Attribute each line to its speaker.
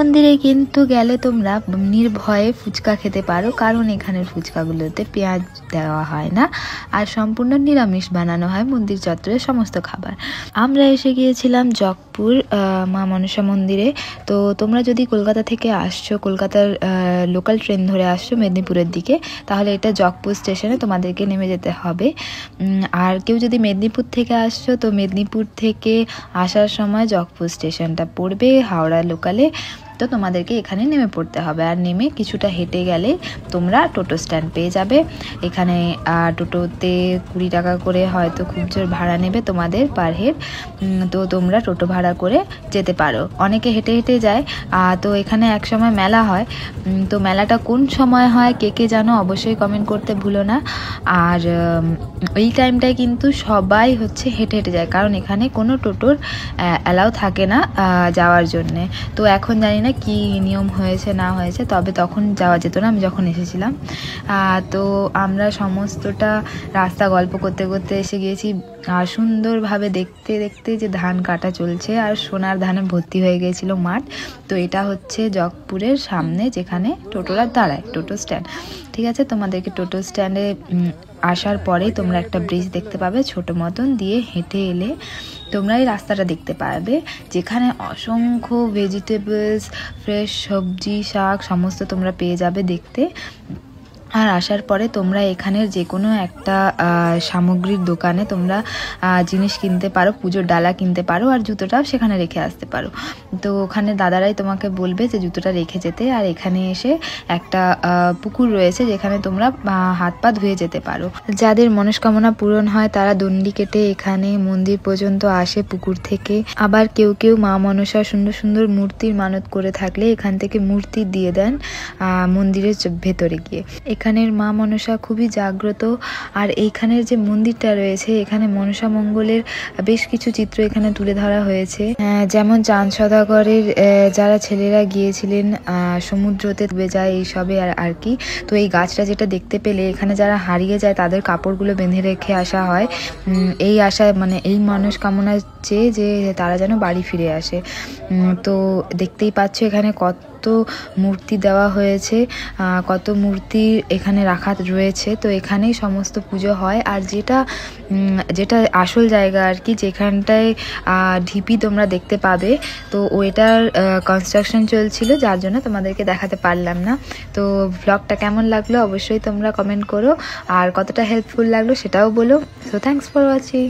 Speaker 1: মন্দিরে কিন্তু গেলে তোমরা নির্ভয়ে ফুচকা খেতে পারো, কারণ এখানের ফুচকাগুলোতে পেঁয়াজ দেওয়া হয় না আর সম্পূর্ণ নিরামিষ বানানো হয় মন্দির চত্বরের সমস্ত খাবার। আমরা এসে গিয়েছিলাম জকপুর মা মনসা মন্দিরে। তো তোমরা যদি কলকাতা থেকে আসছো, কলকাতার লোকাল ট্রেন ধরে আসছো মেদিনীপুরের দিকে, তাহলে এটা জকপুর স্টেশনে তোমাদেরকে নেমে যেতে হবে। আর কেউ যদি মেদিনীপুর থেকে আসছো, তো মেদিনীপুর থেকে আসার সময় জকপুর স্টেশনটা পড়বে হাওড়া লোকালে, তো তোমাদেরকে এখানে নেমে পড়তে হবে। আর নেমে কিছুটা হেঁটে গেলে তোমরা টোটো স্ট্যান্ড পেয়ে যাবে। এখানে টোটোতে 20 টাকা করে হয়তো খুব জোর ভাড়া নেবে তোমাদের পার হেড। তো তোমরা টোটো ভাড়া করে যেতে পারো। অনেকে হেঁটে হেঁটে যায়। তো এখানে এক সময় মেলা হয়, তো মেলাটা কোন সময় হয় কে কে জানো অবশ্যই কমেন্ট করতে ভুলো না। আর এই টাইমটায় কিন্তু সবাই হচ্ছে হেঁটে হেঁটে যায়, কারণ এখানে কোনো টোটোর অ্যালাউ থাকে না যাওয়ার জন্যে। তো এখন জানি না কি নিয়ম হয়েছে না হয়েছে, তবে তখন যাওয়া যেত না আমি যখন এসেছিলাম। তো আমরা সমস্তটা রাস্তা গল্প করতে করতে এসে গিয়েছি। আর সুন্দরভাবে দেখতে দেখতে যে ধান কাটা চলছে আর সোনার ধানে ভর্তি হয়ে গিয়েছিল মাঠ। তো এটা হচ্ছে জকপুরের সামনে যেখানে টোটোরা দাঁড়ায়, টোটো স্ট্যান্ড। ঠিক আছে, তোমাদেরকে টোটো স্ট্যান্ডে আসার পরেই তোমরা একটা ব্রিজ দেখতে পাবে ছোট মতন, দিয়ে হেঁটে এলে তোমরা এই রাস্তাটা দেখতে পাবে যেখানে অসংখ্য ভেজিটেবলস, ফ্রেশ সবজি, শাক সমস্ত তোমরা পেয়ে যাবে দেখতে। আর আসার পরে তোমরা এখানের যে কোনো একটা সামগ্রীর দোকানে তোমরা জিনিস কিনতে পারো, পুজোর ডালা কিনতে পারো, আর জুতোটাও সেখানে রেখে আসতে পারো। তো ওখানে দাদারাই তোমাকে বলবে যে জুতোটা রেখে যেতে। আর এখানে এসে একটা পুকুর রয়েছে যেখানে তোমরা হাত পা ধুয়ে যেতে পারো। যাদের মনস্কামনা পূরণ হয় তারা দণ্ডি কেটে এখানে মন্দির পর্যন্ত আসে পুকুর থেকে। আবার কেউ কেউ মা মনসা সুন্দর সুন্দর মূর্তির মানত করে থাকলে এখান থেকে মূর্তি দিয়ে দেন মন্দিরের ভেতরে গিয়ে। এখানের মা মনসা খুবই জাগ্রত। আর এইখানের যে মন্দিরটা রয়েছে, এখানে মনসা মঙ্গলের বেশ কিছু চিত্র এখানে তুলে ধরা হয়েছে। যেমন চাঁদ সদাগরের যারা ছেলেরা গিয়েছিলেন সমুদ্রতে ডুবে যায় এইসবে আর কি। তো এই গাছটা যেটা দেখতে পেলে, এখানে যারা হারিয়ে যায় তাদের কাপড়গুলো বেঁধে রেখে আসা হয় এই আশায়, মানে এই মনস্কামনা চেয়ে যে তারা যেন বাড়ি ফিরে আসে। তো দেখতেই পাচ্ছ এখানে কত মূর্তি দেওয়া হয়েছে, কত মূর্তি এখানে রাখা রয়েছে। তো এখানেই সমস্ত পুজো হয়। আর যেটা আসল জায়গা আর কি, যেখানটায় ঢিপি তোমরা দেখতে পাবে, তো ওইটার কনস্ট্রাকশন চলছিল, যার জন্য তোমাদেরকে দেখাতে পারলাম না। তো ব্লগটা কেমন লাগলো অবশ্যই তোমরা কমেন্ট করো, আর কতটা হেল্পফুল লাগলো সেটাও বলো। So thanks for watching.